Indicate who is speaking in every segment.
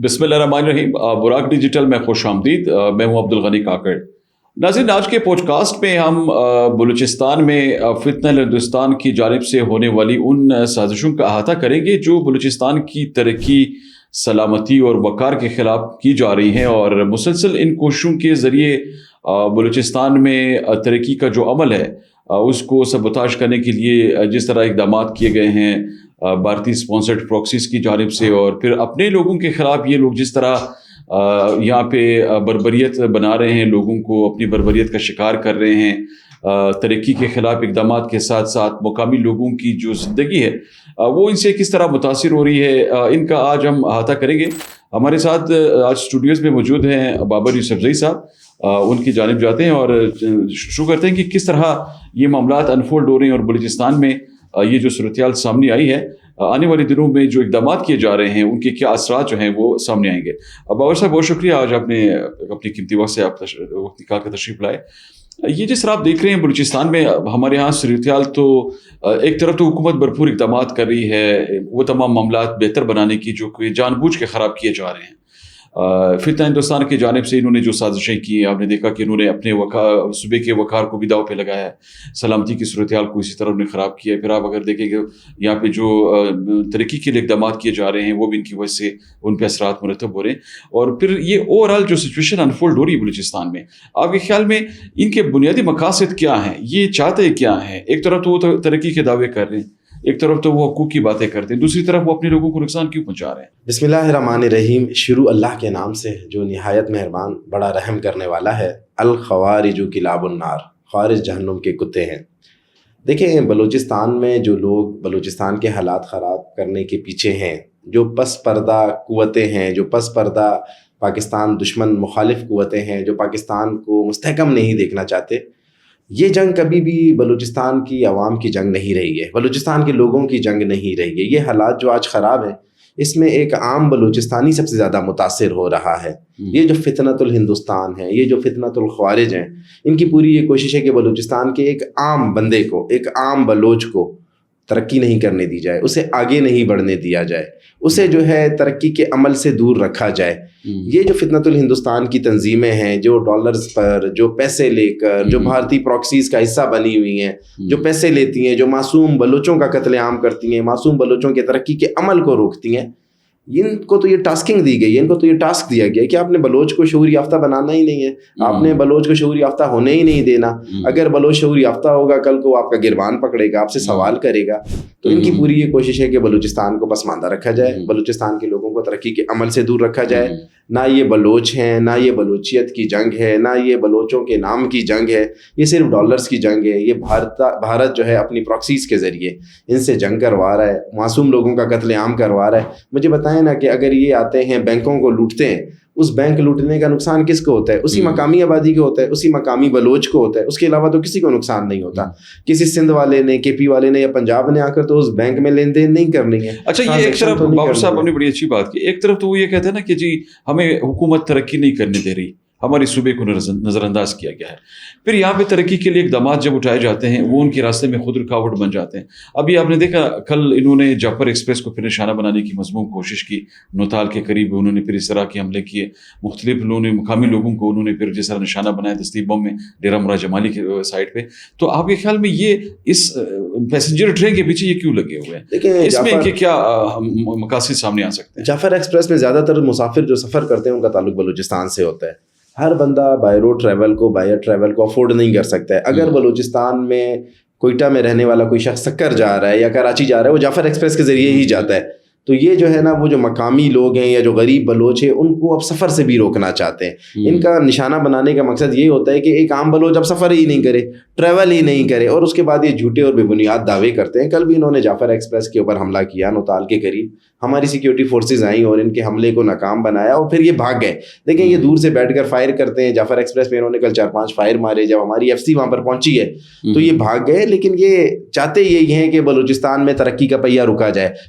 Speaker 1: بسم اللہ الرحمن الرحیم. براق ڈیجیٹل میں خوش آمدید. میں ہوں عبدالغنی کاکڑ. ناظرین، آج کے پوڈ کاسٹ میں ہم بلوچستان میں فتنہ ہندوستان کی جانب سے ہونے والی ان سازشوں کا احاطہ کریں گے جو بلوچستان کی ترقی، سلامتی اور وقار کے خلاف کی جا رہی ہیں، اور مسلسل ان کوششوں کے ذریعے بلوچستان میں ترقی کا جو عمل ہے اس کو سبوتاژ کرنے کے لیے جس طرح اقدامات کیے گئے ہیں بھارتی اسپانسرڈ پراکسیز کی جانب سے، اور پھر اپنے لوگوں کے خلاف یہ لوگ جس طرح یہاں پہ بربریت بنا رہے ہیں، لوگوں کو اپنی بربریت کا شکار کر رہے ہیں، ترقی کے خلاف اقدامات کے ساتھ ساتھ مقامی لوگوں کی جو زندگی ہے وہ ان سے کس طرح متاثر ہو رہی ہے، ان کا آج ہم احاطہ کریں گے. ہمارے ساتھ آج اسٹوڈیوز میں موجود ہیں بابر یوسفزئی صاحب. ان کی جانب جاتے ہیں اور شروع کرتے ہیں کہ کس طرح یہ معاملات انفولڈ ہو رہے ہیں اور بلوچستان میں یہ جو صورتحال سامنے آئی ہے، آنے والے دنوں میں جو اقدامات کیے جا رہے ہیں ان کے کیا اثرات جو ہیں وہ سامنے آئیں گے. بابر صاحب، بہت شکریہ آج آپ نے اپنی قیمتی وقت سے آپ وقت نکال کے تشریف لائے. یہ جس طرح آپ دیکھ رہے ہیں بلوچستان میں ہمارے ہاں صورتحال، تو ایک طرف تو حکومت بھرپور اقدامات کر رہی ہے وہ تمام معاملات بہتر بنانے کی جو کہ جان بوجھ کے خراب کیے جا رہے ہیں. فتنہ ہندوستان کی جانب سے انہوں نے جو سازشیں کی ہیں، آپ نے دیکھا کہ انہوں نے اپنے صوبے کے وقار کو بھی داؤ پہ لگایا ہے، سلامتی کی صورتحال کو اسی طرح انہوں نے خراب کیا ہے. پھر آپ اگر دیکھیں کہ یہاں پہ جو ترقی کے لیے اقدامات کیے جا رہے ہیں وہ بھی ان کی وجہ سے ان پہ اثرات مرتب ہو رہے ہیں. اور پھر یہ اوور آل جو سچویشن انفولڈ ہو رہی ہے بلوچستان میں، آپ کے خیال میں ان کے بنیادی مقاصد کیا ہیں؟ یہ چاہتے کیا ہیں؟ ایک طرف تو وہ ترقی کے دعوے کر رہے ہیں، ایک طرف تو وہ حقوق کی باتیں کرتے ہیں، دوسری طرف وہ اپنے لوگوں کو نقصان کیوں پہنچا رہے ہیں؟
Speaker 2: بسم اللہ الرحمن الرحیم. شروع اللہ کے نام سے جو نہایت مہربان، بڑا رحم کرنے والا ہے. الخوارج کلاب النار، خوارج جہنم کے کتے ہیں. دیکھیں، بلوچستان میں جو لوگ بلوچستان کے حالات خراب کرنے کے پیچھے ہیں، جو پس پردہ قوتیں ہیں، جو پس پردہ پاکستان دشمن مخالف قوتیں ہیں، جو پاکستان کو مستحکم نہیں دیکھنا چاہتے، یہ جنگ کبھی بھی بلوچستان کی عوام کی جنگ نہیں رہی ہے، بلوچستان کے لوگوں کی جنگ نہیں رہی ہے. یہ حالات جو آج خراب ہیں، اس میں ایک عام بلوچستانی سب سے زیادہ متاثر ہو رہا ہے. یہ جو فتنۃ الہندوستان ہے، یہ جو فتنۃ الخوارج ہیں، ان کی پوری یہ کوشش ہے کہ بلوچستان کے ایک عام بندے کو، ایک عام بلوچ کو ترقی نہیں کرنے دی جائے، اسے آگے نہیں بڑھنے دیا جائے، اسے جو ہے ترقی کے عمل سے دور رکھا جائے. یہ جو فتنۃ الہندوستان کی تنظیمیں ہیں، جو ڈالرز پر جو پیسے لے کر، جو بھارتی پراکسیز کا حصہ بنی ہوئی ہیں، جو پیسے لیتی ہیں، جو معصوم بلوچوں کا قتل عام کرتی ہیں، معصوم بلوچوں کے ترقی کے عمل کو روکتی ہیں، ان کو تو یہ ٹاسکنگ دی گئی ہے، ان کو تو یہ ٹاسک دیا گیا ہے کہ آپ نے بلوچ کو شعور یافتہ بنانا ہی نہیں ہے، آپ نے بلوچ کو شعور یافتہ ہونے ہی نہیں دینا. اگر بلوچ شعور یافتہ ہوگا، کل کو آپ کا گربان پکڑے گا، آپ سے سوال کرے گا. تو ان کی پوری یہ کوشش ہے کہ بلوچستان کو پسماندہ رکھا جائے، بلوچستان کے لوگوں کو ترقی کے عمل سے دور رکھا جائے. نہ یہ بلوچ ہیں، نہ یہ بلوچیت کی جنگ ہے، نہ یہ بلوچوں کے نام کی جنگ ہے، یہ صرف ڈالرز کی جنگ ہے. یہ بھارت جو ہے اپنی پراکسیز کے ذریعے ان سے جنگ کروا رہا ہے، معصوم لوگوں کا قتل عام کروا رہا ہے. مجھے بتائیں نا کہ اگر یہ آتے ہیں بینکوں کو لوٹتے ہیں، اس بینک لوٹنے کا نقصان کس کو ہوتا ہے؟ اسی مقامی آبادی کو ہوتا ہے، اسی مقامی بلوچ کو ہوتا ہے. اس کے علاوہ تو کسی کو نقصان نہیں ہوتا. کسی سندھ والے نے، کے پی والے نے یا پنجاب نے آ کر تو اس بینک میں لین دین نہیں کرنی ہے.
Speaker 1: اچھا، یہ ایک طرف بابر صاحب نے بڑی اچھی بات کی. ایک طرف تو وہ یہ کہتے ہیں نا کہ جی ہمیں حکومت ترقی نہیں کرنے دے رہی، ہمارے صوبے کو نظر انداز کیا گیا ہے. پھر یہاں پہ ترقی کے لیے اقدامات جب اٹھائے جاتے ہیں وہ ان کے راستے میں خود رکاوٹ بن جاتے ہیں. ابھی آپ نے دیکھا کل انہوں نے جعفر ایکسپریس کو پھر نشانہ بنانے کی مضمون کوشش کی، نوتال کے قریب انہوں نے پھر اس طرح کے حملے کیے. مختلف انہوں نے مقامی لوگوں کو انہوں نے پھر جس طرح نشانہ بنایا دستی بم میں ڈیرہ مراد جمالی کے سائٹ پہ. تو آپ کے خیال میں یہ اس پیسنجر ٹرین کے پیچھے یہ کیوں لگے ہوئے ہیں؟
Speaker 2: دیکھیں،
Speaker 1: اس میں ان کے کیا مقاصد سامنے آ سکتے ہیں؟
Speaker 2: جعفر ایکسپریس میں زیادہ تر مسافر جو سفر کرتے ہیں ان کا تعلق بلوچستان سے ہوتا ہے. ہر بندہ بائی روڈ ٹریول کو، بائی ایئر ٹریول کو افورڈ نہیں کر سکتا ہے. اگر بلوچستان میں کوئٹہ میں رہنے والا کوئی شخص سکر جا رہا ہے یا کراچی جا رہا ہے، وہ جعفر ایکسپریس کے ذریعے ہی جاتا ہے. تو یہ جو ہے نا، وہ جو مقامی لوگ ہیں یا جو غریب بلوچ ہیں، ان کو اب سفر سے بھی روکنا چاہتے ہیں. ان کا نشانہ بنانے کا مقصد یہ ہوتا ہے کہ ایک عام بلوچ اب سفر ہی نہیں کرے، ٹریول ہی نہیں کرے، اور اس کے بعد یہ جھوٹے اور بے بنیاد دعوے کرتے ہیں. کل بھی انہوں نے جعفر ایکسپریس کے اوپر حملہ کیا نوتال کے قریب. ہماری سیکیورٹی فورسز آئیں اور ان کے حملے کو ناکام بنایا اور پھر یہ بھاگ گئے. دیکھیں، یہ دور سے بیٹھ کر فائر کرتے ہیں. جعفر ایکسپریس میں انہوں نے کل 4-5 فائر مارے. جب ہماری ایف سی وہاں پر پہنچی ہے تو یہ بھاگ گئے. لیکن یہ چاہتے یہی ہیں کہ بلوچستان میں ترقی کا پہیہ رکا جائے،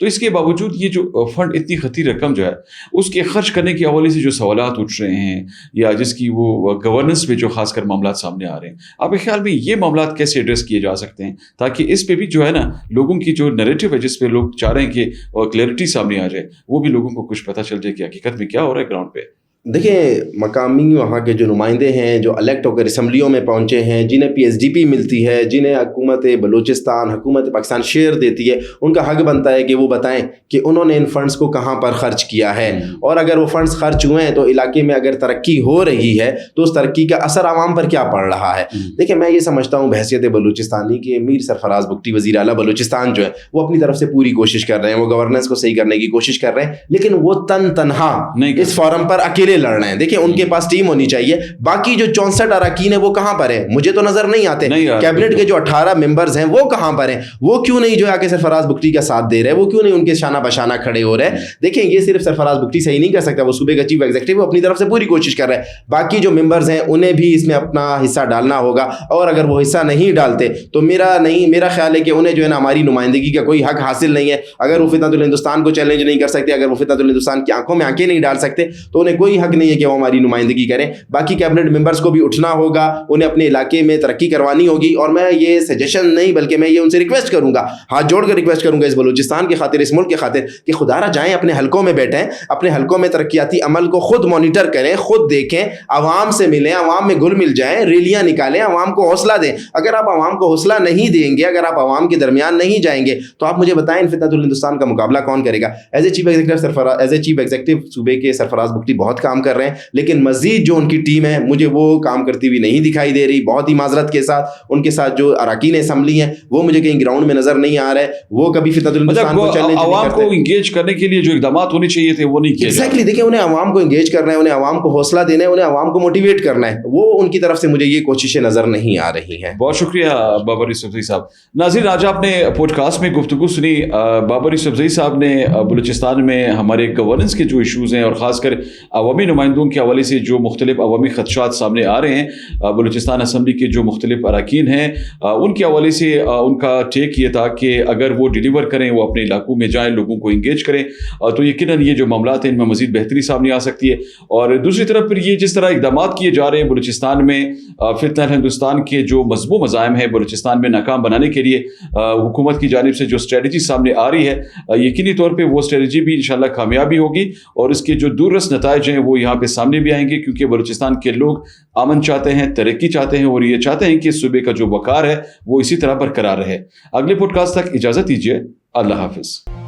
Speaker 1: تو اس کے باوجود یہ جو فنڈ اتنی خطیر رقم جو ہے اس کے خرچ کرنے کے حوالے سے جو سوالات اٹھ رہے ہیں یا جس کی وہ گورننس پہ جو خاص کر معاملات سامنے آ رہے ہیں, آپ کے خیال میں یہ معاملات کیسے ایڈریس کیے جا سکتے ہیں تاکہ اس پہ بھی جو ہے نا لوگوں کی جو نیریٹو ہے جس پہ لوگ چاہ رہے ہیں کہ کلیئرٹی سامنے آ جائے وہ بھی لوگوں کو کچھ پتہ چل جائے کہ حقیقت میں کیا ہو رہا ہے گراؤنڈ پہ؟
Speaker 2: دیکھیں مقامی وہاں کے جو نمائندے ہیں جو الیکٹ ہو کر اسمبلیوں میں پہنچے ہیں, جنہیں PSDP ملتی ہے, جنہیں حکومت بلوچستان حکومت پاکستان شیئر دیتی ہے, ان کا حق بنتا ہے کہ وہ بتائیں کہ انہوں نے ان فنڈز کو کہاں پر خرچ کیا ہے, اور اگر وہ فنڈز خرچ ہوئے ہیں تو علاقے میں اگر ترقی ہو رہی ہے تو اس ترقی کا اثر عوام پر کیا پڑ رہا ہے. دیکھیں میں یہ سمجھتا ہوں بحیثیت بلوچستانی کہ میر سرفراز بگٹی وزیر اعلیٰ بلوچستان جو ہے وہ اپنی طرف سے پوری کوشش کر رہے ہیں, وہ گورننس کو صحیح کرنے کی کوشش کر رہے ہیں, لیکن وہ تنہا اس فورم پر اکیلے لڑ رہے ہیں. دیکھیں ان کے پاس ٹیم ہونی چاہیے, باقی جو 64 اراکین ہیں وہ کہاں پر ہیں مجھے تو نظر نہیں آتے. کیبنٹ کے جو 18 ممبرز ہیں وہ کہاں پر ہیں, وہ کیوں نہیں جو آ کے سرفراز بگٹی کا ساتھ دے رہے, وہ کیوں نہیں ان کے شانہ بشانہ کھڑے ہو رہے ہیں. دیکھیں یہ صرف سرفراز بگٹی صحیح نہیں کر سکتا, وہ صوبے کا چیف ایگزیکٹو اپنی طرف سے پوری کوشش کر رہے ہیں, باقی جو ممبرز ہیں انہیں بھی اس میں اپنا حصہ ڈالنا ہوگا, اور اگر وہ حصہ نہیں ڈالتے تو میرا خیال ہے کہ انہیں جو ہے نا ہماری نمائندگی کا کوئی حق حاصل نہیں ہے. اگر وہ فتنۃ الہندوستان کو چیلنج نہیں کر سکتے, اگر وہ فتنۃ الہندوستان کی آنکھوں میں آنکھیں نہیں ڈال سکتے تو انہیں کوئی حق نہیں ہے کہ وہ ہماری نمائندگی کریں. باقی کیبنٹ ممبرز کو بھی اٹھنا ہوگا, انہیں اپنے علاقے میں ترقی کروانی ہوگی, اور میں یہ سجیشن نہیں بلکہ میں یہ ان سے ریکویسٹ کروں گا, ہاتھ جوڑ کر ریکویسٹ کروں گا اس بلوچستان کی خاطر, اس ملک کی خاطر کہ خدا را جائیں اپنے حلقوں میں بیٹھیں, اپنے حلقوں میں ترقیاتی عمل کو خود مانیٹر کریں, خود دیکھیں, عوام سے ملیں, عوام میں گھل مل جائیں, ریلیاں نکالیں, عوام کو حوصلہ دیں. اگر آپ عوام کو حوصلہ نہیں دیں گے, اگر آپ عوام کے درمیان نہیں جائیں گے تو آپ مجھے بتائیں فتنۃ الہندوستان کا مقابلہ کون کرے گا. ایز اے چیف ایگزیکٹو صوبے کے سرفراز بگٹی بہت کام کر رہے ہیں, لیکن مزید جو ان کی ٹیم ہے مجھے وہ کام کرتی ہوئی نہیں دکھائی دے رہی. بہت ہی معذرت کے ساتھ ان کے ساتھ جو اراکین اسمبلی ہیں وہ مجھے کہیں گراؤنڈ میں نظر نہیں آ رہے, وہ کبھی فتنۃ الہندوستان کو چیلنج نہیں کرتے.
Speaker 1: عوام کو انگیج کرنے کے لیے جو اقدامات ہونے چاہیے تھے وہ نہیں کیے.
Speaker 2: ایگزیکٹلی, دیکھیں انہیں عوام کو انگیج کرنا ہے, انہیں عوام کو حوصلہ دینا ہے, انہیں عوام کو موٹیویٹ کرنا ہے, وہ ان کی طرف سے مجھے یہ کوششیں نظر نہیں آ رہی ہیں.
Speaker 1: بہت شکریہ بابر یوسفزئی صاحب. ناظرین آج آپ نے پوڈ کاسٹ میں گفتگو سنی. بابر یوسفزئی صاحب نے بلوچستان میں ہمارے گورننس کے جو ایشوز ہیں اور خاص کر عوامی نمائندوں کے حوالے سے جو مختلف عوامی خدشات سامنے آ رہے ہیں, بلوچستان اسمبلی کے جو مختلف اراکین ہیں ان کے حوالے سے ان کا ٹیک یہ تھا کہ اگر وہ ڈیلیور کریں, وہ اپنے علاقوں میں جائیں, لوگوں کو انگیج کریں, تو یقیناً یہ جو معاملات ہیں ان میں مزید بہتری سامنے آ سکتی ہے. اور دوسری طرف پھر یہ جس طرح اقدامات کیے جا رہے ہیں بلوچستان میں فتنہ ہندوستان کے جو مضمون مزاحم ہیں بلوچستان میں ناکام بنانے کے لیے حکومت کی جانب سے جو اسٹریٹجی سامنے آ رہی ہے, یقینی طور پہ وہ اسٹریٹجی بھی انشاءاللہ کامیابی ہوگی اور اس کے جو دور رس نتائج ہیں وہ یہاں پہ سامنے بھی آئیں گے, کیونکہ بلوچستان کے لوگ امن چاہتے ہیں, ترقی چاہتے ہیں, اور یہ چاہتے ہیں کہ صوبے کا جو وقار ہے وہ اسی طرح برقرار رہے. اگلے پوڈ کاسٹ تک اجازت دیجیے. اللہ حافظ.